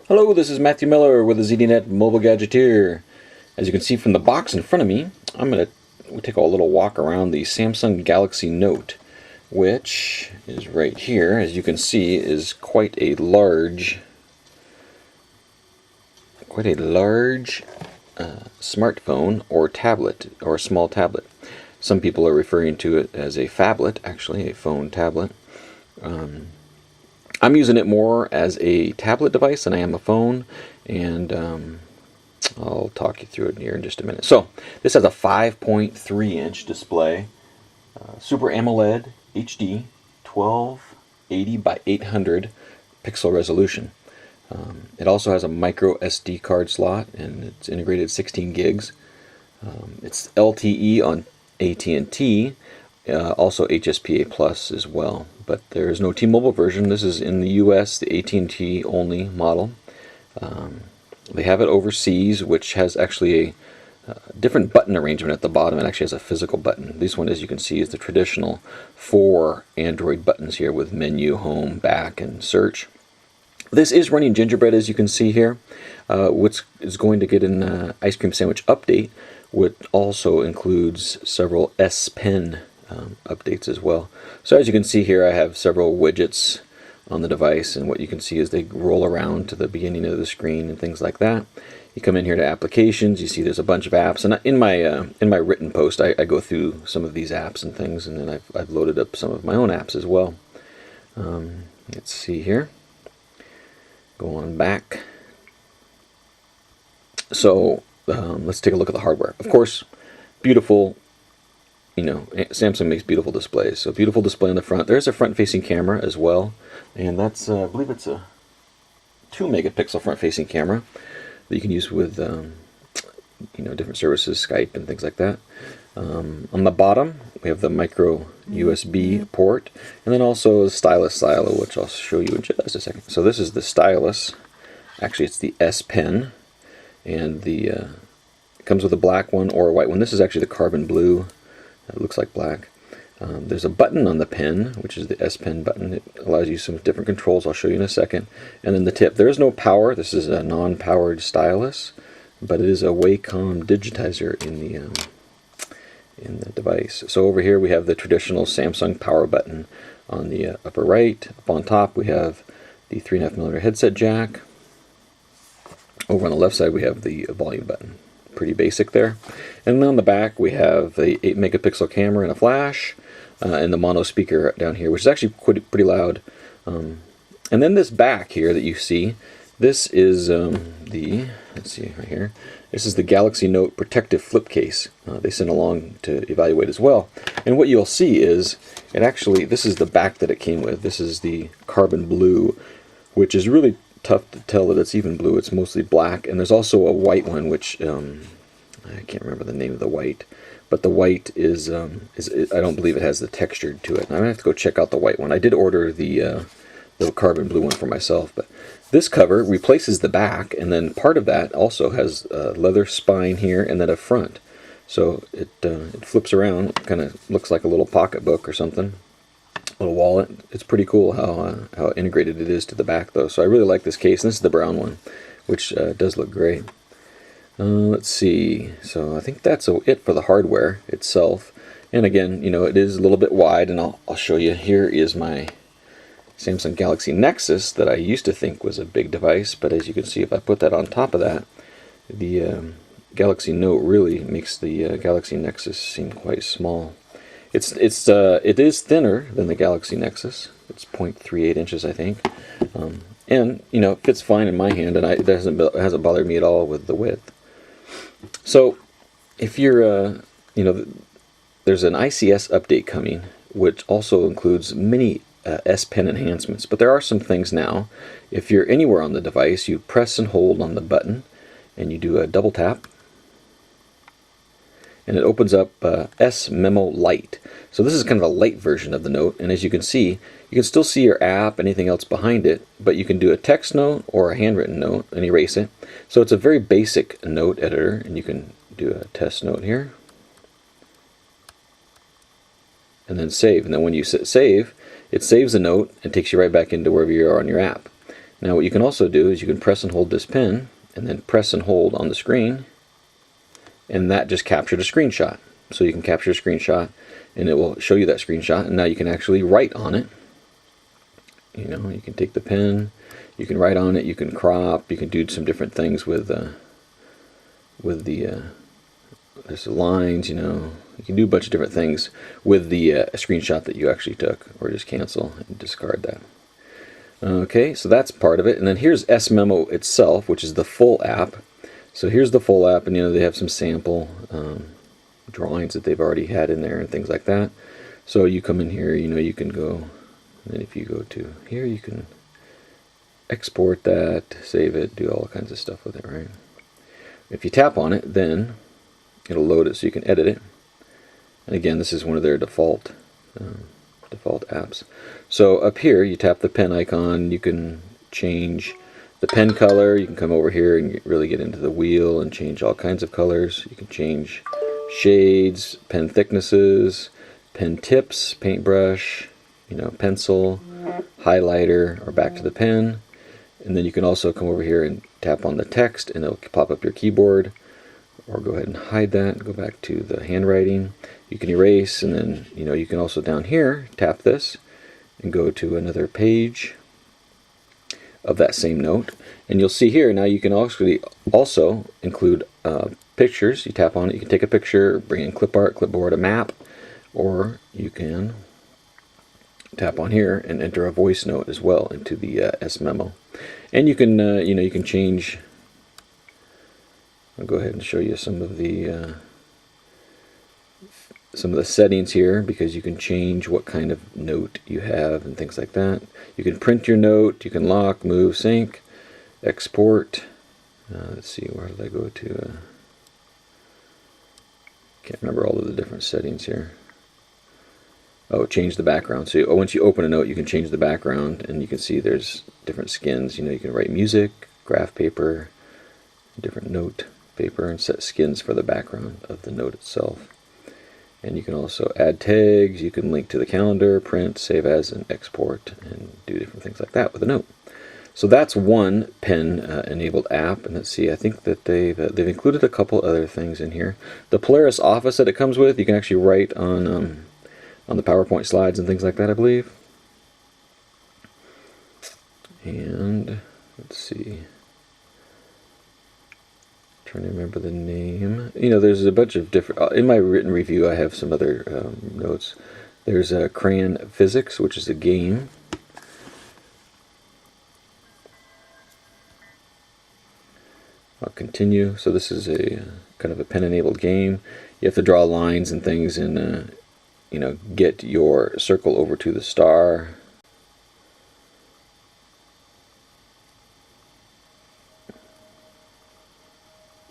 Hello, this is Matthew Miller with the ZDNet Mobile Gadgeteer. As you can see from the box in front of me, we'll take a little walk around the Samsung Galaxy Note, which is right here. As you can see, is quite a large smartphone or tablet, or a small tablet. Some people are referring to it as a phablet, actually a phone tablet. I'm using it more as a tablet device than I am a phone, and I'll talk you through it here in just a minute. So this has a 5.3-inch display, Super AMOLED HD, 1280 by 800 pixel resolution. It also has a micro SD card slot, and it's integrated 16 gigs. It's LTE on AT&T, also HSPA Plus as well. But there is no T-Mobile version. This is in the US, the AT&T only model. They have it overseas, which has actually a different button arrangement at the bottom. It actually has a physical button. This one, as you can see, is the traditional 4 Android buttons here with menu, home, back, and search. This is running Gingerbread, as you can see here, which is going to get an ice cream sandwich update, which also includes several S Pen updates as well. So as you can see here, I have several widgets on the device, and what you can see is they roll around to the beginning of the screen and things like that. You come in here to applications, you see there's a bunch of apps, and in my written post I go through some of these apps and things, and then I've loaded up some of my own apps as well. Let's see here. Go on back. So let's take a look at the hardware. Of course, beautiful. You know, Samsung makes beautiful displays. So beautiful display on the front. There's a front-facing camera as well, and that's I believe it's a 2-megapixel front-facing camera that you can use with different services, Skype and things like that. On the bottom, we have the micro USB port, and then also a stylus silo, which I'll show you in just a second. So this is the stylus. Actually, it's the S Pen, and it comes with a black one or a white one. This is actually the carbon blue. It looks like black. There's a button on the pen, which is the S Pen button. It allows you some different controls. I'll show you in a second. And then the tip. There is no power. This is a non-powered stylus, but it is a Wacom digitizer in the device. So over here we have the traditional Samsung power button on the upper right. Up on top we have the 3.5mm headset jack. Over on the left side we have the volume button. Pretty basic there. And then on the back we have the 8-megapixel camera and a flash, and the mono speaker down here, which is actually pretty loud. And then this back here that you see, this is let's see right here, this is the Galaxy Note protective flip case. They sent along to evaluate as well. And what you'll see is, this is the back that it came with. This is the carbon blue, which is really tough to tell that it's even blue. It's mostly black, and there's also a white one, which I can't remember the name of the white, but the white is I don't believe it has the texture to it. I'm gonna have to go check out the white one. I did order the carbon blue one for myself, but this cover replaces the back, and then part of that also has a leather spine here and then a front. So it flips around, kind of looks like a little pocketbook or something. Little wallet. It's pretty cool how integrated it is to the back, though. So I really like this case, and this is the brown one, which does look great. Let's see. So I think that's it for the hardware itself. And again, it is a little bit wide, and I'll show you. Here is my Samsung Galaxy Nexus that I used to think was a big device, but as you can see, if I put that on top of that, the Galaxy Note really makes the Galaxy Nexus seem quite small. It is thinner than the Galaxy Nexus. It's 0.38 inches, I think, and it fits fine in my hand, and it hasn't bothered me at all with the width. So, if you're, there's an ICS update coming, which also includes many S Pen enhancements. But there are some things now. If you're anywhere on the device, you press and hold on the button, and you do a double tap, and it opens up Memo Light. So this is kind of a light version of the Note, and as you can see, you can still see your app, anything else behind it, but you can do a text note or a handwritten note and erase it. So it's a very basic note editor, and you can do a test note here, and then save. And then when you save, it saves the note and takes you right back into wherever you are on your app. Now what you can also do is you can press and hold this pen, and then press and hold on the screen, and that just captured a screenshot. So you can capture a screenshot, and it will show you that screenshot, and now you can actually write on it. You know, you can take the pen, you can write on it, you can crop, you can do some different things with the there's the lines, you know, you can do a bunch of different things with the screenshot that you actually took, or just cancel and discard that. Okay, so that's part of it. And then here's S-Memo itself, which is the full app. So here's the full app, and you know, they have some sample drawings that they've already had in there and things like that. So you come in here, you know, you can go, and if you go to here, you can export that, save it, do all kinds of stuff with it, right? If you tap on it, then it'll load it so you can edit it. And again, this is one of their default apps. So up here, you tap the pen icon, you can change the pen color, you can come over here and really get into the wheel and change all kinds of colors. You can change shades, pen thicknesses, pen tips, paintbrush, you know, pencil, highlighter, or back to the pen. And then you can also come over here and tap on the text, and it'll pop up your keyboard, or go ahead and hide that and go back to the handwriting. You can erase, and then, you know, you can also down here tap this and go to another page of that same note, and you'll see here now you can also include pictures. You tap on it, you can take a picture, bring in clip art, clipboard, a map, or you can tap on here and enter a voice note as well into the S-Memo. And you can you know, you can change. I'll go ahead and show you some of the settings here, because you can change what kind of note you have and things like that. You can print your note, you can lock, move, sync, export. Let's see, where did I go to? Can't remember all of the different settings here. Oh, change the background. So once you open a note, you can change the background, and you can see there's different skins. You know, you can write music, graph paper, different note paper, and set skins for the background of the note itself. And you can also add tags, you can link to the calendar, print, save as, and export, and do different things like that with a note. So that's one pen enabled app, and let's see, I think that they've included a couple other things in here. The Polaris Office that it comes with, you can actually write on the PowerPoint slides and things like that, I believe. And let's see, trying to remember the name. You know, there's a bunch of different, in my written review I have some other notes. There's Crayon Physics, which is a game. I'll continue. So this is a kind of a pen enabled game. You have to draw lines and things, and you know, get your circle over to the star.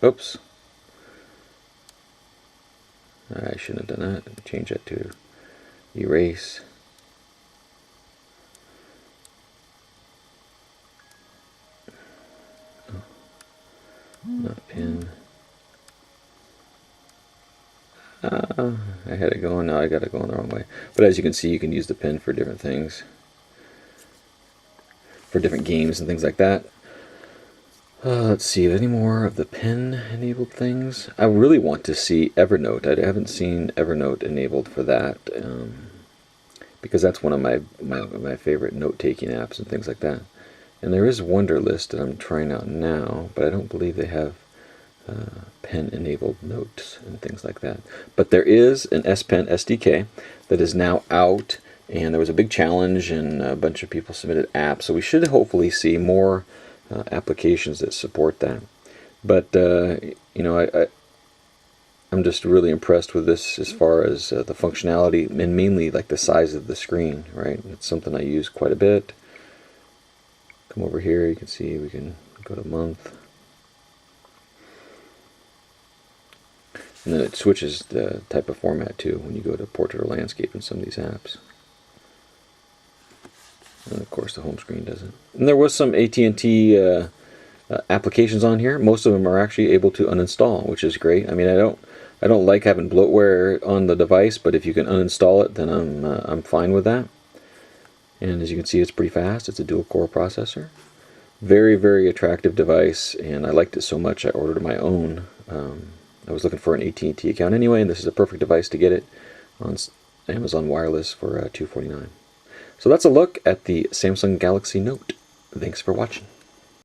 Oops. I shouldn't have done that. Change that to erase. Oh, not pen. I had it going, now I got it going the wrong way. But as you can see, you can use the pen for different things, for different games and things like that. Let's see, any more of the pen enabled things? I really want to see Evernote. I haven't seen Evernote enabled for that, because that's one of my favorite note-taking apps and things like that. And there is Wunderlist that I'm trying out now, but I don't believe they have pen enabled notes and things like that. But there is an Pen SDK that is now out, and there was a big challenge and a bunch of people submitted apps, so we should hopefully see more applications that support that. But you know, I'm just really impressed with this as far as the functionality, and mainly like the size of the screen, right? It's something I use quite a bit. Come over here, you can see we can go to month, and then it switches the type of format too when you go to portrait or landscape in some of these apps. And of course the home screen doesn't. And there was some AT&T applications on here. Most of them are actually able to uninstall, which is great. I mean, I don't like having bloatware on the device, but if you can uninstall it, then I'm fine with that. And as you can see, it's pretty fast. It's a dual core processor. Very, very attractive device, and I liked it so much I ordered my own. I was looking for an AT&T account anyway, and this is a perfect device to get it on Amazon Wireless for $249. So that's a look at the Samsung Galaxy Note. Thanks for watching.